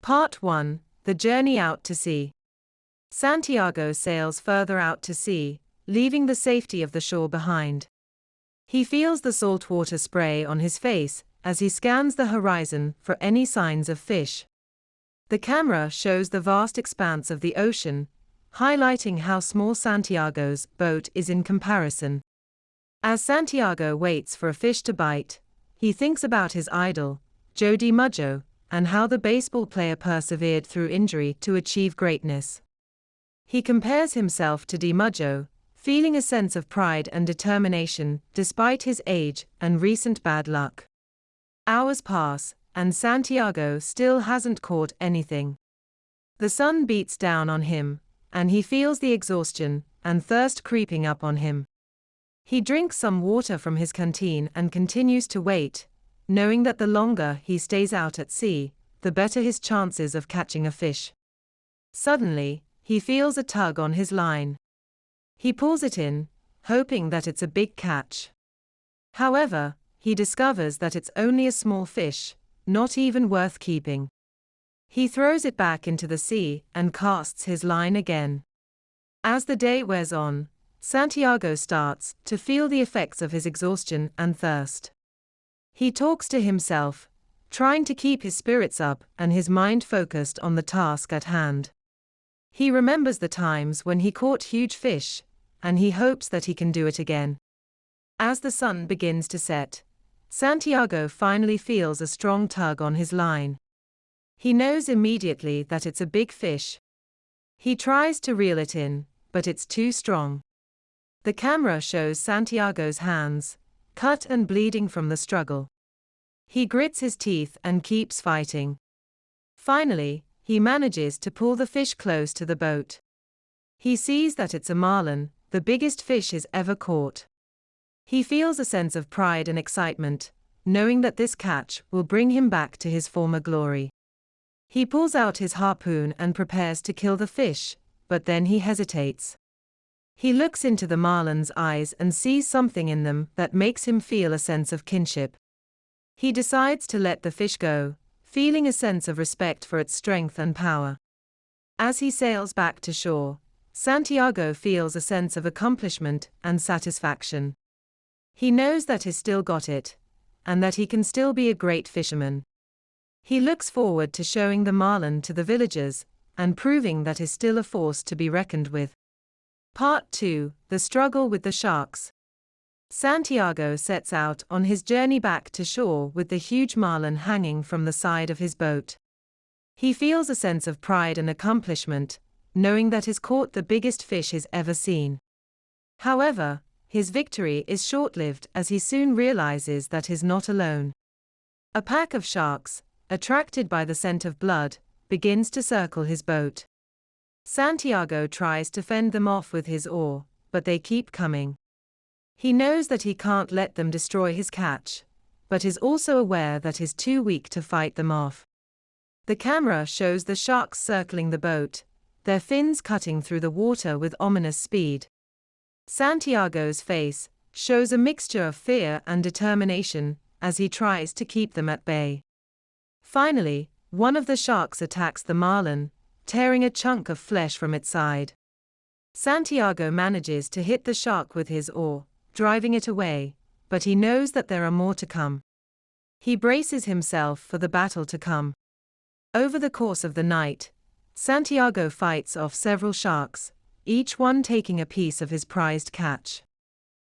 Part 1. The Journey Out to Sea. Santiago sails further out to sea, leaving the safety of the shore behind. He feels the saltwater spray on his face as he scans the horizon for any signs of fish. The camera shows the vast expanse of the ocean, highlighting how small Santiago's boat is in comparison. As Santiago waits for a fish to bite, he thinks about his idol, Joe DiMaggio, and how the baseball player persevered through injury to achieve greatness. He compares himself to DiMaggio, feeling a sense of pride and determination despite his age and recent bad luck. Hours pass, and Santiago still hasn't caught anything. The sun beats down on him, and he feels the exhaustion and thirst creeping up on him. He drinks some water from his canteen and continues to wait, knowing that the longer he stays out at sea, the better his chances of catching a fish. Suddenly, he feels a tug on his line. He pulls it in, hoping that it's a big catch. However, he discovers that it's only a small fish, not even worth keeping. He throws it back into the sea and casts his line again. As the day wears on, Santiago starts to feel the effects of his exhaustion and thirst. He talks to himself, trying to keep his spirits up and his mind focused on the task at hand. He remembers the times when he caught huge fish, and he hopes that he can do it again. As the sun begins to set, Santiago finally feels a strong tug on his line. He knows immediately that it's a big fish. He tries to reel it in, but it's too strong. The camera shows Santiago's hands, cut and bleeding from the struggle. He grits his teeth and keeps fighting. Finally, he manages to pull the fish close to the boat. He sees that it's a marlin, the biggest fish he's ever caught. He feels a sense of pride and excitement, knowing that this catch will bring him back to his former glory. He pulls out his harpoon and prepares to kill the fish, but then he hesitates. He looks into the marlin's eyes and sees something in them that makes him feel a sense of kinship. He decides to let the fish go, feeling a sense of respect for its strength and power. As he sails back to shore, Santiago feels a sense of accomplishment and satisfaction. He knows that he's still got it, and that he can still be a great fisherman. He looks forward to showing the marlin to the villagers, and proving that he's still a force to be reckoned with. Part 2. The Struggle with the Sharks. Santiago sets out on his journey back to shore with the huge marlin hanging from the side of his boat. He feels a sense of pride and accomplishment, knowing that he's caught the biggest fish he's ever seen. However, his victory is short-lived as he soon realizes that he's not alone. A pack of sharks, attracted by the scent of blood, begins to circle his boat. Santiago tries to fend them off with his oar, but they keep coming. He knows that he can't let them destroy his catch, but is also aware that he's too weak to fight them off. The camera shows the sharks circling the boat, their fins cutting through the water with ominous speed. Santiago's face shows a mixture of fear and determination as he tries to keep them at bay. Finally, one of the sharks attacks the marlin, tearing a chunk of flesh from its side. Santiago manages to hit the shark with his oar, driving it away, but he knows that there are more to come. He braces himself for the battle to come. Over the course of the night, Santiago fights off several sharks, each one taking a piece of his prized catch.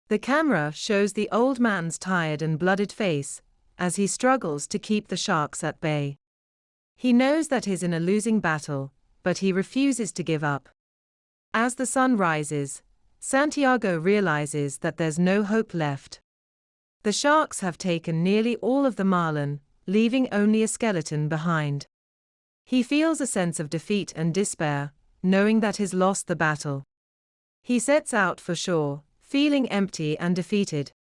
The camera shows the old man's tired and blooded face as he struggles to keep the sharks at bay. He knows that he's in a losing battle, but he refuses to give up. As the sun rises, Santiago realizes that there's no hope left. The sharks have taken nearly all of the marlin, leaving only a skeleton behind. He feels a sense of defeat and despair, knowing that he's lost the battle. He sets out for shore, feeling empty and defeated.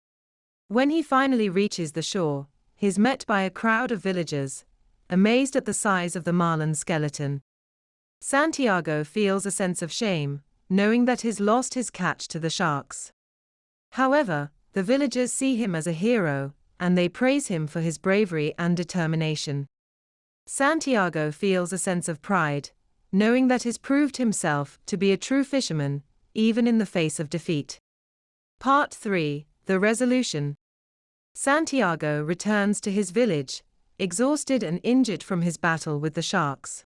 When he finally reaches the shore, he's met by a crowd of villagers, amazed at the size of the marlin skeleton. Santiago feels a sense of shame, knowing that he's lost his catch to the sharks. However, the villagers see him as a hero, and they praise him for his bravery and determination. Santiago feels a sense of pride, knowing that he's proved himself to be a true fisherman, even in the face of defeat. Part 3. The Resolution. Santiago returns to his village, exhausted and injured from his battle with the sharks.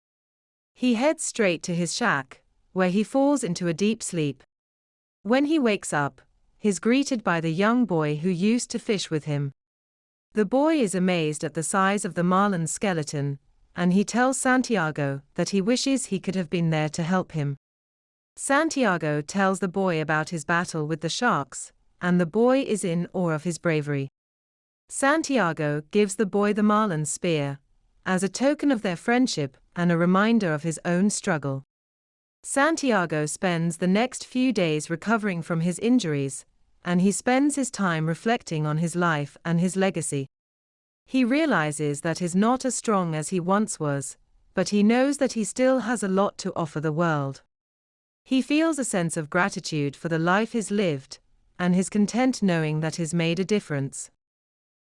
He heads straight to his shack, where he falls into a deep sleep. When he wakes up, he's greeted by the young boy who used to fish with him. The boy is amazed at the size of the marlin's skeleton, and he tells Santiago that he wishes he could have been there to help him. Santiago tells the boy about his battle with the sharks, and the boy is in awe of his bravery. Santiago gives the boy the marlin's spear, as a token of their friendship and a reminder of his own struggle. Santiago spends the next few days recovering from his injuries, and he spends his time reflecting on his life and his legacy. He realizes that he's not as strong as he once was, but he knows that he still has a lot to offer the world. He feels a sense of gratitude for the life he's lived, and he's content knowing that he's made a difference.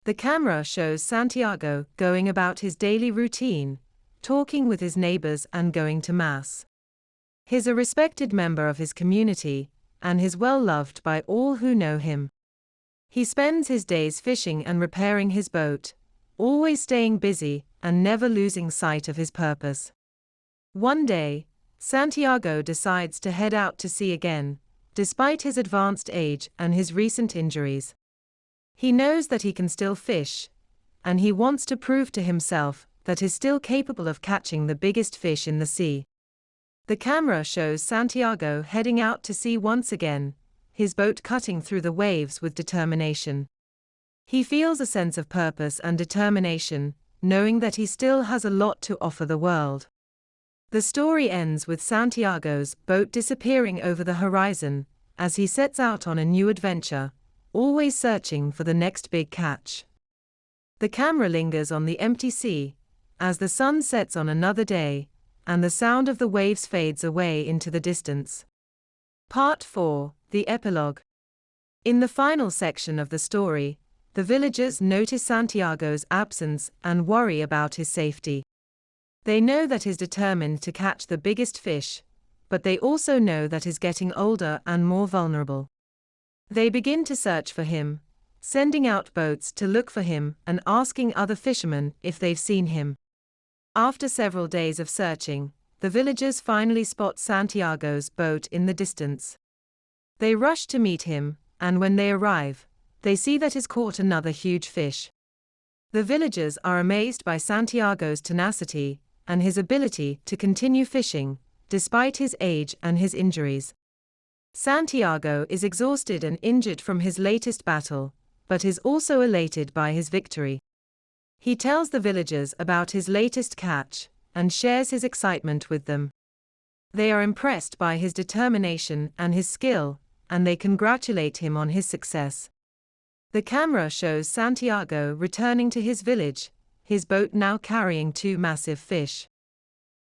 The camera shows Santiago going about his daily routine, talking with his neighbors and going to Mass. He's a respected member of his community, and he's well loved by all who know him. He spends his days fishing and repairing his boat, always staying busy and never losing sight of his purpose. One day, Santiago decides to head out to sea again, despite his advanced age and his recent injuries. He knows that he can still fish, and he wants to prove to himself that he's still capable of catching the biggest fish in the sea. The camera shows Santiago heading out to sea once again, his boat cutting through the waves with determination. He feels a sense of purpose and determination, knowing that he still has a lot to offer the world. The story ends with Santiago's boat disappearing over the horizon, as he sets out on a new adventure, always searching for the next big catch. The camera lingers on the empty sea, as the sun sets on another day, and the sound of the waves fades away into the distance. Part 4. The Epilogue. In the final section of the story, the villagers notice Santiago's absence and worry about his safety. They know that he's determined to catch the biggest fish, but they also know that he's getting older and more vulnerable. They begin to search for him, sending out boats to look for him and asking other fishermen if they've seen him. After several days of searching, the villagers finally spot Santiago's boat in the distance. They rush to meet him, and when they arrive, they see that he's caught another huge fish. The villagers are amazed by Santiago's tenacity and his ability to continue fishing, despite his age and his injuries. Santiago is exhausted and injured from his latest battle, but is also elated by his victory. He tells the villagers about his latest catch, and shares his excitement with them. They are impressed by his determination and his skill, and they congratulate him on his success. The camera shows Santiago returning to his village, his boat now carrying 2 massive fish.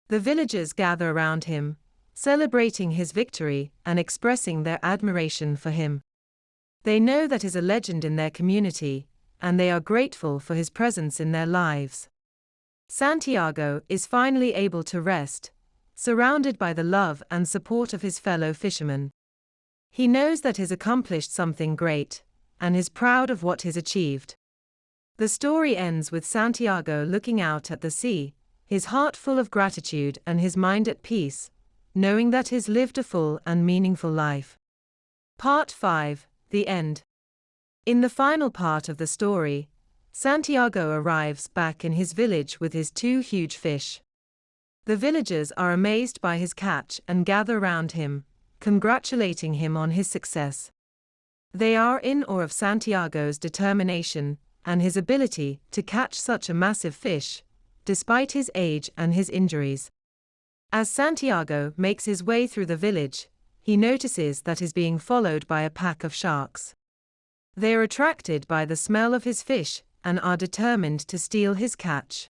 The villagers gather around him, celebrating his victory and expressing their admiration for him. They know that he's a legend in their community, and they are grateful for his presence in their lives. Santiago is finally able to rest, surrounded by the love and support of his fellow fishermen. He knows that he's accomplished something great, and is proud of what he's achieved. The story ends with Santiago looking out at the sea, his heart full of gratitude and his mind at peace, knowing that he's lived a full and meaningful life. Part 5. The End. In the final part of the story, Santiago arrives back in his village with his 2 huge fish. The villagers are amazed by his catch and gather around him, congratulating him on his success. They are in awe of Santiago's determination and his ability to catch such a massive fish, despite his age and his injuries. As Santiago makes his way through the village, he notices that he's being followed by a pack of sharks. They are attracted by the smell of his fish and are determined to steal his catch.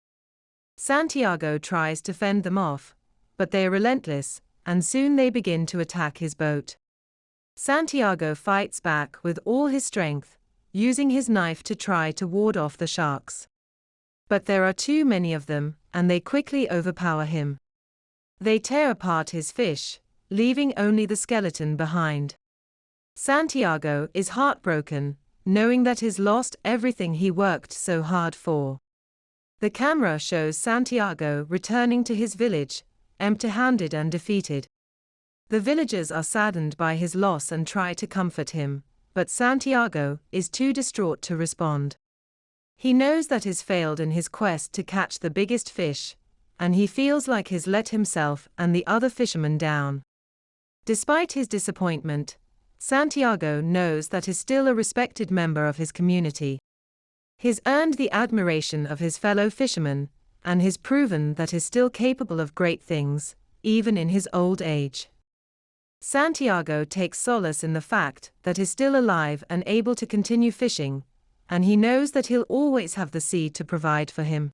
Santiago tries to fend them off, but they are relentless, and soon they begin to attack his boat. Santiago fights back with all his strength, using his knife to try to ward off the sharks. But there are too many of them, and they quickly overpower him. They tear apart his fish, leaving only the skeleton behind. Santiago is heartbroken, knowing that he's lost everything he worked so hard for. The camera shows Santiago returning to his village, empty-handed and defeated. The villagers are saddened by his loss and try to comfort him, but Santiago is too distraught to respond. He knows that he's failed in his quest to catch the biggest fish, and he feels like he's let himself and the other fishermen down. Despite his disappointment, Santiago knows that he's still a respected member of his community. He's earned the admiration of his fellow fishermen, and he's proven that he's still capable of great things, even in his old age. Santiago takes solace in the fact that he's still alive and able to continue fishing, and he knows that he'll always have the sea to provide for him.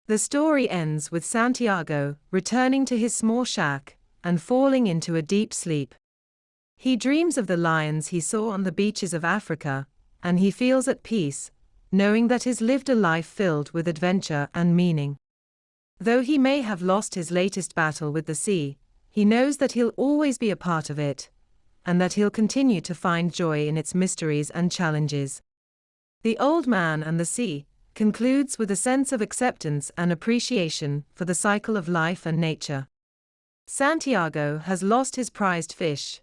The story ends with Santiago returning to his small shack and falling into a deep sleep. He dreams of the lions he saw on the beaches of Africa, and he feels at peace, knowing that he's lived a life filled with adventure and meaning. Though he may have lost his latest battle with the sea, he knows that he'll always be a part of it, and that he'll continue to find joy in its mysteries and challenges. The Old Man and the Sea concludes with a sense of acceptance and appreciation for the cycle of life and nature. Santiago has lost his prized fish,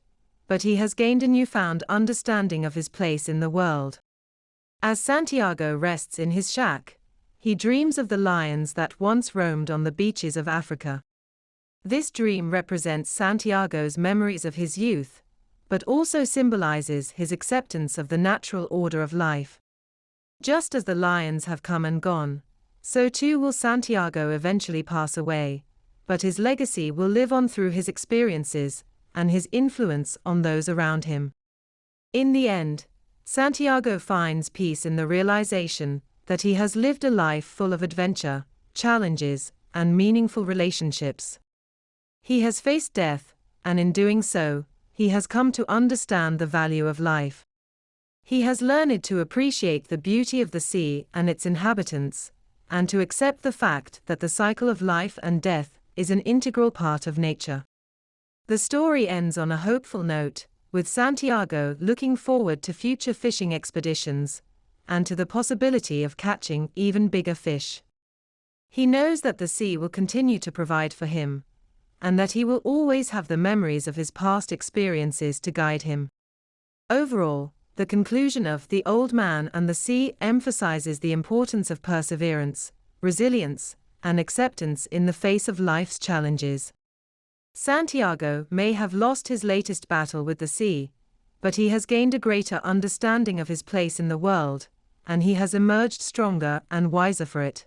but he has gained a newfound understanding of his place in the world. As Santiago rests in his shack, he dreams of the lions that once roamed on the beaches of Africa. This dream represents Santiago's memories of his youth, but also symbolizes his acceptance of the natural order of life. Just as the lions have come and gone, so too will Santiago eventually pass away, but his legacy will live on through his experiences and his influence on those around him. In the end, Santiago finds peace in the realization that he has lived a life full of adventure, challenges, and meaningful relationships. He has faced death, and in doing so, he has come to understand the value of life. He has learned to appreciate the beauty of the sea and its inhabitants, and to accept the fact that the cycle of life and death is an integral part of nature. The story ends on a hopeful note, with Santiago looking forward to future fishing expeditions, and to the possibility of catching even bigger fish. He knows that the sea will continue to provide for him, and that he will always have the memories of his past experiences to guide him. Overall, the conclusion of The Old Man and the Sea emphasizes the importance of perseverance, resilience, and acceptance in the face of life's challenges. Santiago may have lost his latest battle with the sea, but he has gained a greater understanding of his place in the world, and he has emerged stronger and wiser for it.